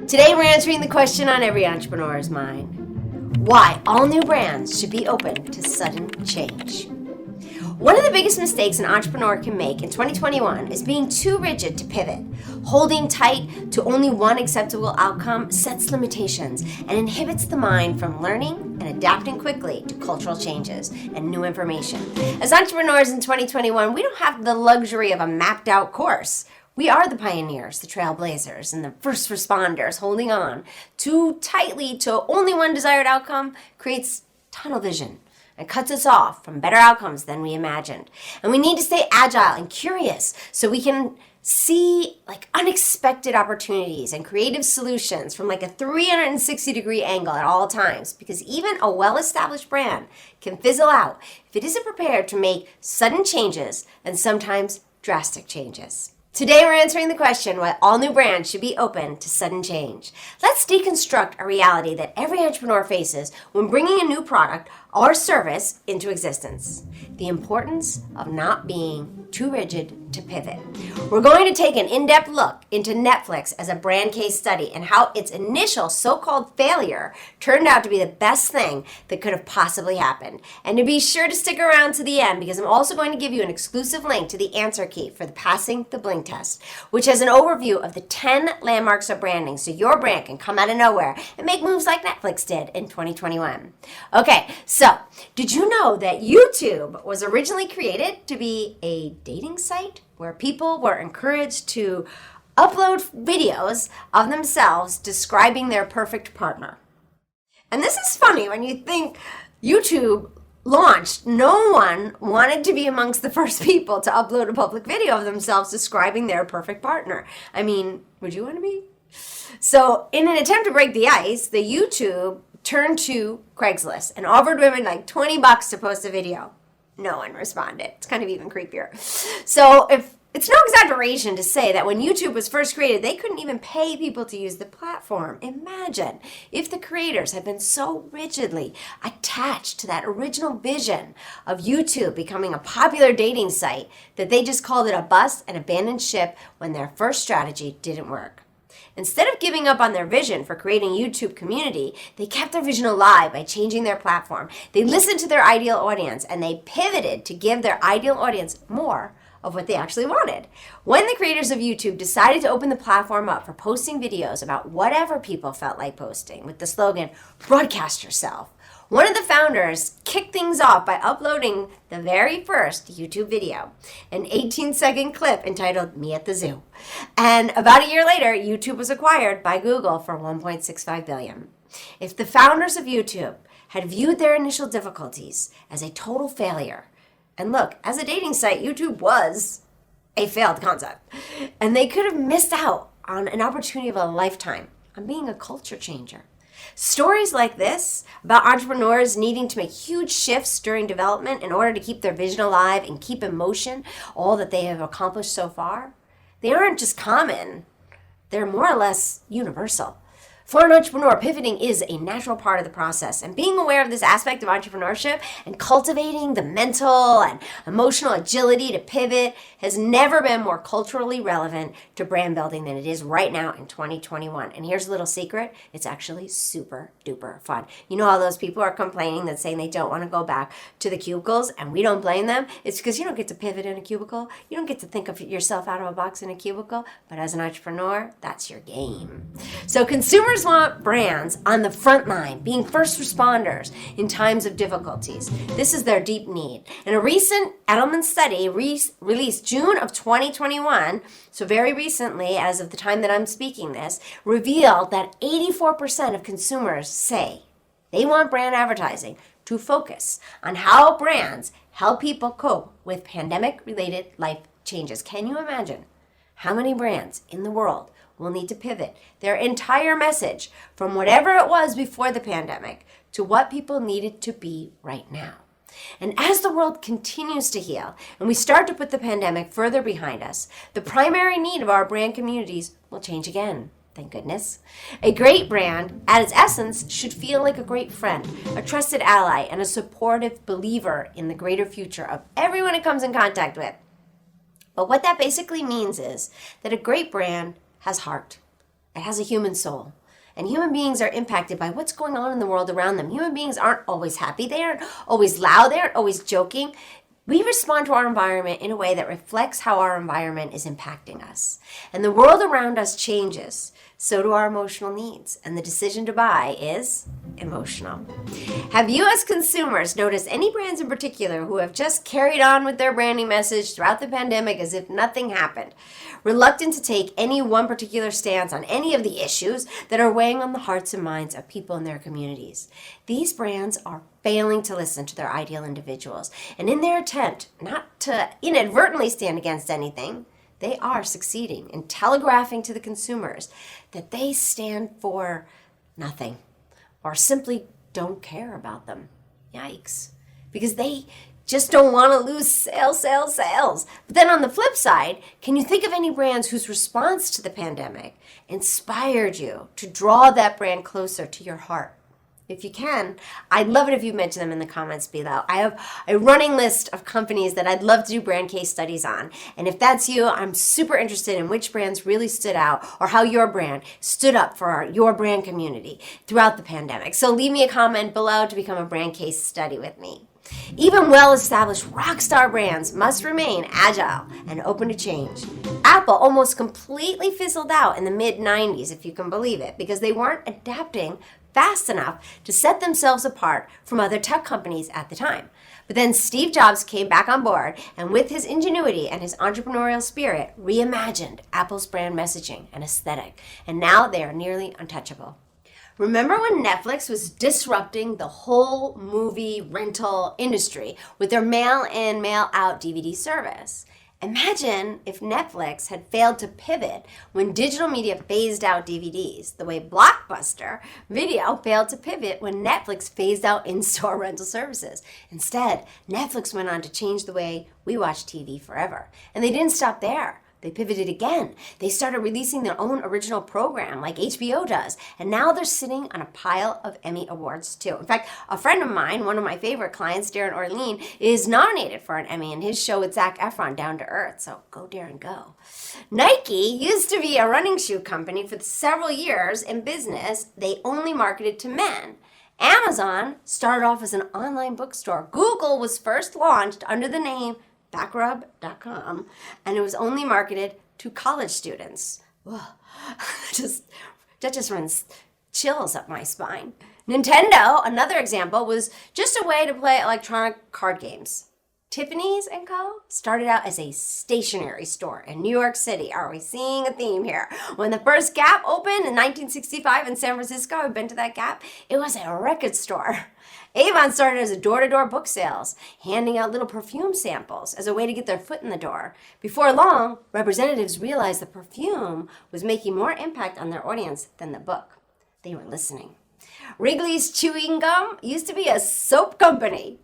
Today we're answering the question on every entrepreneur's mind: why all new brands should be open to sudden change. One of the biggest mistakes an entrepreneur can make in 2021 is being too rigid to pivot. Holding tight to only one acceptable outcome sets limitations and inhibits the mind from learning and adapting quickly to cultural changes and new information. As entrepreneurs in 2021, we don't have the luxury of a mapped out course. We are the pioneers, the trailblazers, and the first responders. Holding on too tightly to only one desired outcome creates tunnel vision and cuts us off from better outcomes than we imagined. And we need to stay agile and curious so we can see unexpected opportunities and creative solutions from a 360-degree angle at all times, because even a well-established brand can fizzle out if it isn't prepared to make sudden changes and sometimes drastic changes. Today we're answering the question why all new brands should be open to sudden change. Let's deconstruct a reality that every entrepreneur faces when bringing a new product or service into existence: the importance of not being too rigid to pivot. We're going to take an in-depth look into Netflix as a brand case study and how its initial so-called failure turned out to be the best thing that could have possibly happened. And to be sure to stick around to the end, because I'm also going to give you an exclusive link to the answer key for the Passing the Bling test, which has an overview of the 10 landmarks of branding so your brand can come out of nowhere and make moves like Netflix did in 2021. Okay, so did you know that YouTube was originally created to be a dating site where people were encouraged to upload videos of themselves describing their perfect partner? And this is funny when you think YouTube launched. No one wanted to be amongst the first people to upload a public video of themselves describing their perfect partner. I mean, would you want to be? So in an attempt to break the ice, the YouTube turned to Craigslist and offered women $20 to post a video. No one responded. It's kind of even creepier. So if it's no exaggeration to say that when YouTube was first created, they couldn't even pay people to use the platform. Imagine if the creators had been so rigidly attached to that original vision of YouTube becoming a popular dating site that they just called it a bust and abandoned ship when their first strategy didn't work. Instead of giving up on their vision for creating a YouTube community, they kept their vision alive by changing their platform. They listened to their ideal audience and they pivoted to give their ideal audience more of what they actually wanted. When the creators of YouTube decided to open the platform up for posting videos about whatever people felt like posting with the slogan, "Broadcast yourself," one of the founders kicked things off by uploading the very first YouTube video, an 18-second clip entitled "Me at the Zoo." And about a year later, YouTube was acquired by Google for $1.65 billion. If the founders of YouTube had viewed their initial difficulties as a total failure, and look, as a dating site, YouTube was a failed concept, and they could have missed out on an opportunity of a lifetime on being a culture changer. Stories like this about entrepreneurs needing to make huge shifts during development in order to keep their vision alive and keep in motion all that they have accomplished so far, they aren't just common, they're more or less universal. For an entrepreneur, pivoting is a natural part of the process, and being aware of this aspect of entrepreneurship and cultivating the mental and emotional agility to pivot has never been more culturally relevant to brand building than it is right now in 2021. And here's a little secret: it's actually super duper fun. You know how those people are complaining that saying they don't want to go back to the cubicles, and we don't blame them? It's because you don't get to pivot in a cubicle. You don't get to think of yourself out of a box in a cubicle, but as an entrepreneur, that's your game. So consumers want brands on the front line, being first responders in times of difficulties. This is their deep need. And a recent Edelman study released June of 2021, so very recently, as of the time that I'm speaking this, revealed that 84% of consumers say they want brand advertising to focus on how brands help people cope with pandemic-related life changes. Can you imagine how many brands in the world will need to pivot their entire message from whatever it was before the pandemic to what people need it to be right now? And as the world continues to heal and we start to put the pandemic further behind us, the primary need of our brand communities will change again. Thank goodness. A great brand, at its essence, should feel like a great friend, a trusted ally, and a supportive believer in the greater future of everyone it comes in contact with. But what that basically means is that a great brand has heart. It has a human soul. And human beings are impacted by what's going on in the world around them. Human beings aren't always happy. They aren't always loud. They aren't always joking. We respond to our environment in a way that reflects how our environment is impacting us. And the world around us changes. So do our emotional needs. And the decision to buy is emotional. Have you as consumers noticed any brands in particular who have just carried on with their branding message throughout the pandemic as if nothing happened? Reluctant to take any one particular stance on any of the issues that are weighing on the hearts and minds of people in their communities. These brands are failing to listen to their ideal individuals. And in their attempt not to inadvertently stand against anything, they are succeeding in telegraphing to the consumers that they stand for nothing or simply don't care about them. Yikes. Because they just don't want to lose sales. But then on the flip side, can you think of any brands whose response to the pandemic inspired you to draw that brand closer to your heart? If you can, I'd love it if you mention them in the comments below. I have a running list of companies that I'd love to do brand case studies on. And if that's you, I'm super interested in which brands really stood out or how your brand stood up for your brand community throughout the pandemic. So leave me a comment below to become a brand case study with me. Even well-established rock star brands must remain agile and open to change. Apple almost completely fizzled out in the mid-90s, if you can believe it, because they weren't adapting fast enough to set themselves apart from other tech companies at the time. But then Steve Jobs came back on board and with his ingenuity and his entrepreneurial spirit reimagined Apple's brand messaging and aesthetic, and now they are nearly untouchable. Remember when Netflix was disrupting the whole movie rental industry with their mail-in, mail-out DVD service? Imagine if Netflix had failed to pivot when digital media phased out DVDs, the way Blockbuster Video failed to pivot when Netflix phased out in-store rental services. Instead, Netflix went on to change the way we watch TV forever. And they didn't stop there. They pivoted again. They started releasing their own original program like HBO does. And now they're sitting on a pile of Emmy Awards too. In fact, a friend of mine, one of my favorite clients, Darren Orlean, is nominated for an Emmy in his show with Zac Efron, Down to Earth. So go Darren, go. Nike used to be a running shoe company for several years in business. They only marketed to men. Amazon started off as an online bookstore. Google was first launched under the name backrub.com, and it was only marketed to college students. That just runs chills up my spine. Nintendo, another example, was just a way to play electronic card games. Tiffany's & Co. started out as a stationery store in New York City. Are we seeing a theme here? When the first Gap opened in 1965 in San Francisco, I've been to that Gap, it was a record store. Avon started as a door-to-door book sales, handing out little perfume samples as a way to get their foot in the door. Before long, representatives realized the perfume was making more impact on their audience than the book. They were listening. Wrigley's Chewing Gum used to be a soap company.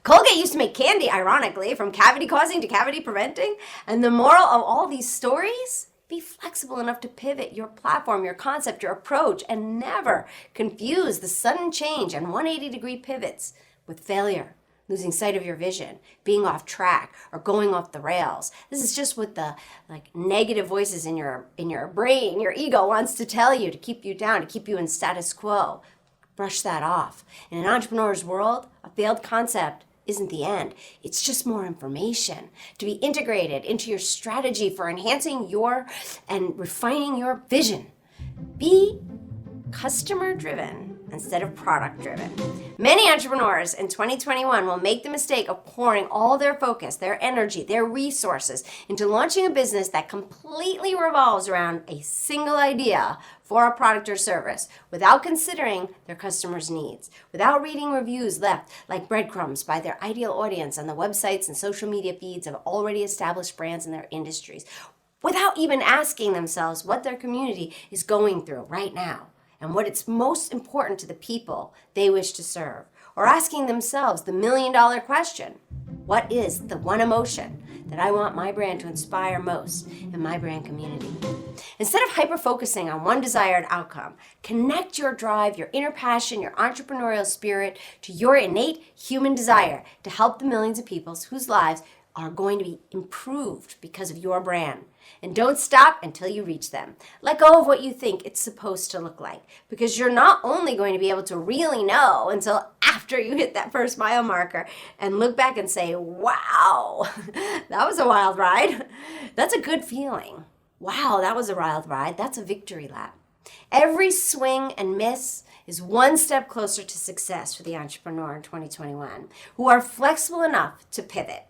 Colgate used to make candy, ironically, from cavity causing to cavity preventing. And the moral of all these stories? Be flexible enough to pivot your platform, your concept, your approach, and never confuse the sudden change and 180-degree pivots with failure, losing sight of your vision, being off track, or going off the rails. This is just what the negative voices in your brain, your ego wants to tell you to keep you down, to keep you in status quo. Brush that off. In an entrepreneur's world, a failed concept isn't the end. It's just more information to be integrated into your strategy for enhancing your and refining your vision. Be customer-driven instead of product-driven. Many entrepreneurs in 2021 will make the mistake of pouring all their focus, their energy, their resources into launching a business that completely revolves around a single idea for a product or service without considering their customers' needs, without reading reviews left like breadcrumbs by their ideal audience on the websites and social media feeds of already established brands in their industries, without even asking themselves what their community is going through right now and what it's most important to the people they wish to serve, or asking themselves the million-dollar question, what is the one emotion that I want my brand to inspire most in my brand community? Instead of hyper-focusing on one desired outcome, connect your drive, your inner passion, your entrepreneurial spirit to your innate human desire to help the millions of people whose lives are going to be improved because of your brand. And don't stop until you reach them. Let go of what you think it's supposed to look like, because you're not only going to be able to really know until after you hit that first mile marker and look back and say, wow, that was a wild ride. That's a good feeling. Wow, that was a wild ride. That's a victory lap. Every swing and miss is one step closer to success for the entrepreneur in 2021 who are flexible enough to pivot.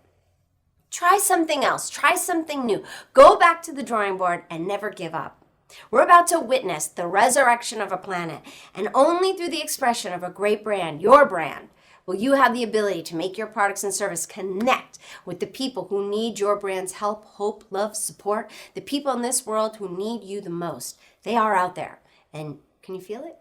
Try something else. Try something new. Go back to the drawing board and never give up. We're about to witness the resurrection of a planet, and only through the expression of a great brand, your brand, will you have the ability to make your products and service connect with the people who need your brand's help, hope, love, support, the people in this world who need you the most. They are out there. And can you feel it?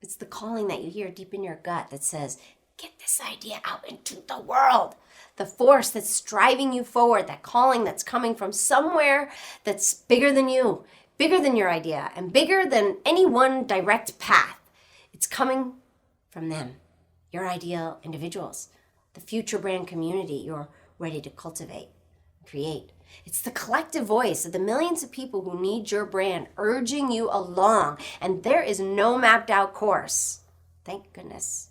It's the calling that you hear deep in your gut that says, get this idea out into the world. The force that's driving you forward, that calling that's coming from somewhere that's bigger than you, bigger than your idea, and bigger than any one direct path. It's coming from them, your ideal individuals, the future brand community you're ready to cultivate, create. It's the collective voice of the millions of people who need your brand urging you along, and there is no mapped out course. Thank goodness.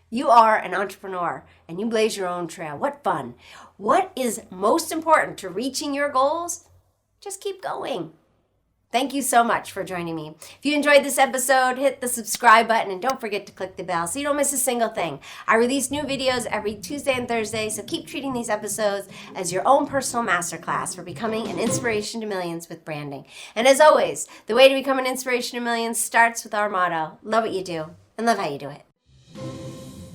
You are an entrepreneur and you blaze your own trail. What fun. What is most important to reaching your goals? Just keep going. Thank you so much for joining me. If you enjoyed this episode, hit the subscribe button and don't forget to click the bell so you don't miss a single thing. I release new videos every Tuesday and Thursday, so keep treating these episodes as your own personal masterclass for becoming an inspiration to millions with branding. And as always, the way to become an inspiration to millions starts with our motto, love what you do and love how you do it.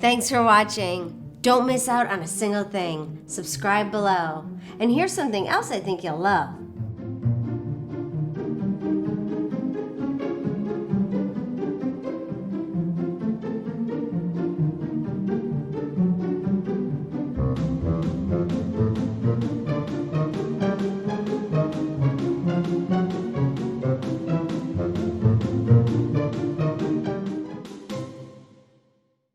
Thanks for watching. Don't miss out on a single thing. Subscribe below. And here's something else I think you'll love.